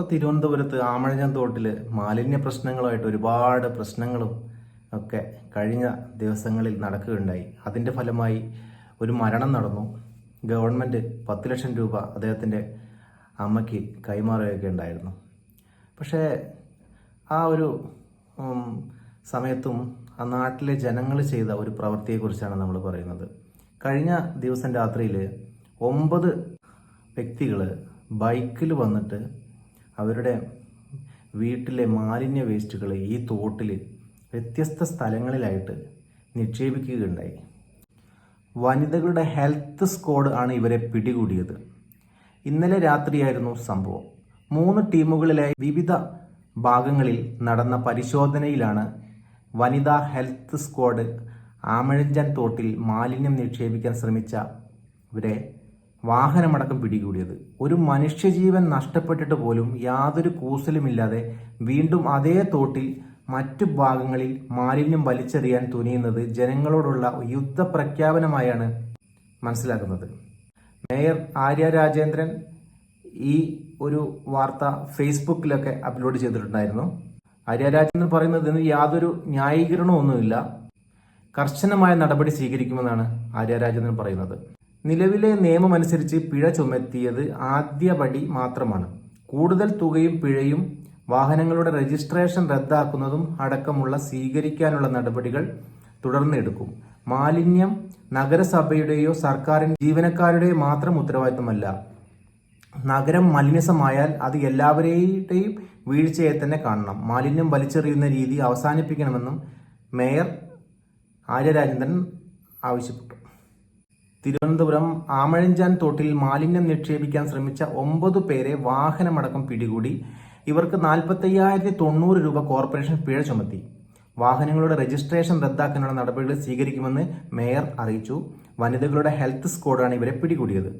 ഇപ്പോൾ തിരുവനന്തപുരത്ത് ആമഴഞ്ഞം തോട്ടിൽ മാലിന്യ പ്രശ്നങ്ങളുമായിട്ട് ഒരുപാട് പ്രശ്നങ്ങളും ഒക്കെ കഴിഞ്ഞ ദിവസങ്ങളിൽ നടക്കുകയുണ്ടായി. അതിൻ്റെ ഫലമായി ഒരു മരണം നടന്നു. ഗവൺമെൻറ് 10 ലക്ഷം രൂപ അദ്ദേഹത്തിൻ്റെ അമ്മയ്ക്ക് കൈമാറുകയൊക്കെ ഉണ്ടായിരുന്നു. പക്ഷേ ആ ഒരു സമയത്തും ആ നാട്ടിലെ ജനങ്ങൾ ചെയ്ത ഒരു പ്രവൃത്തിയെക്കുറിച്ചാണ് നമ്മൾ പറയുന്നത്. കഴിഞ്ഞ ദിവസം രാത്രിയിൽ 9 വ്യക്തികൾ ബൈക്കിൽ വന്നിട്ട് അവരുടെ വീട്ടിലെ മാലിന്യ വേസ്റ്റുകൾ ഈ തോട്ടിൽ വ്യത്യസ്ത സ്ഥലങ്ങളിലായിട്ട് നിക്ഷേപിക്കുകയുണ്ടായി. വനിതകളുടെ ഹെൽത്ത് സ്ക്വാഡ് ആണ് ഇവരെ പിടികൂടിയത്. ഇന്നലെ രാത്രിയായിരുന്നു സംഭവം. 3 ടീമുകളിലായി വിവിധ ഭാഗങ്ങളിൽ നടന്ന പരിശോധനയിലാണ് വനിതാ ഹെൽത്ത് സ്ക്വാഡ് ആമഴഞ്ചൻ തോട്ടിൽ മാലിന്യം നിക്ഷേപിക്കാൻ ശ്രമിച്ച ഇവരെ വാഹനമടക്കം പിടികൂടിയത്. ഒരു മനുഷ്യജീവൻ നഷ്ടപ്പെട്ടിട്ട് പോലും യാതൊരു കൂസലുമില്ലാതെ വീണ്ടും അതേ തോട്ടിൽ മറ്റു ഭാഗങ്ങളിൽ മാലിന്യം വലിച്ചെറിയാൻ തുനിയുന്നത് ജനങ്ങളോടുള്ള യുദ്ധപ്രഖ്യാപനമായാണ് മനസ്സിലാക്കുന്നത്. മേയർ ആര്യ രാജേന്ദ്രൻ ഈ ഒരു വാർത്ത ഫേസ്ബുക്കിലൊക്കെ അപ്ലോഡ് ചെയ്തിട്ടുണ്ടായിരുന്നു. ആര്യ രാജേന്ദ്രൻ പറയുന്നത് ഇതിന് യാതൊരു ന്യായീകരണമൊന്നുമില്ല, കർശനമായ നടപടി സ്വീകരിക്കുമെന്നാണ് ആര്യ രാജേന്ദ്രൻ പറയുന്നത്. നിലവിലെ നിയമമനുസരിച്ച് പിഴ ചുമത്തിയത് ആദ്യപടി മാത്രമാണ്. കൂടുതൽ തുകയും പിഴയും വാഹനങ്ങളുടെ രജിസ്ട്രേഷൻ റദ്ദാക്കുന്നതും അടക്കമുള്ള സ്വീകരിക്കാനുള്ള നടപടികൾ തുടർന്ന് എടുക്കും. മാലിന്യം നഗരസഭയുടെയോ സർക്കാരിന്റെ ജീവനക്കാരുടെയോ മാത്രം ഉത്തരവാദിത്തമല്ല. നഗരം മലിനസമായാൽ അത് എല്ലാവരുടെയും വീഴ്ചയെ തന്നെ കാണണം. മാലിന്യം വലിച്ചെറിയുന്ന രീതി അവസാനിപ്പിക്കണമെന്നും മേയർ ആര്യ രാജേന്ദ്രൻ ആവശ്യപ്പെട്ടു. തിരുവനന്തപുരം ആമഴഞ്ചാൻ തോട്ടിൽ മാലിന്യം നിക്ഷേപിക്കാൻ ശ്രമിച്ച 9 പേരെ വാഹനമടക്കം പിടികൂടി. ഇവർക്ക് 45,090 രൂപ കോർപ്പറേഷൻ പിഴ ചുമത്തി. വാഹനങ്ങളുടെ രജിസ്ട്രേഷൻ റദ്ദാക്കാനുള്ള നടപടികൾ സ്വീകരിക്കുമെന്ന് മേയർ അറിയിച്ചു. വനിതകളുടെ ഹെൽത്ത് സ്ക്വാഡാണ് ഇവരെ പിടികൂടിയത്.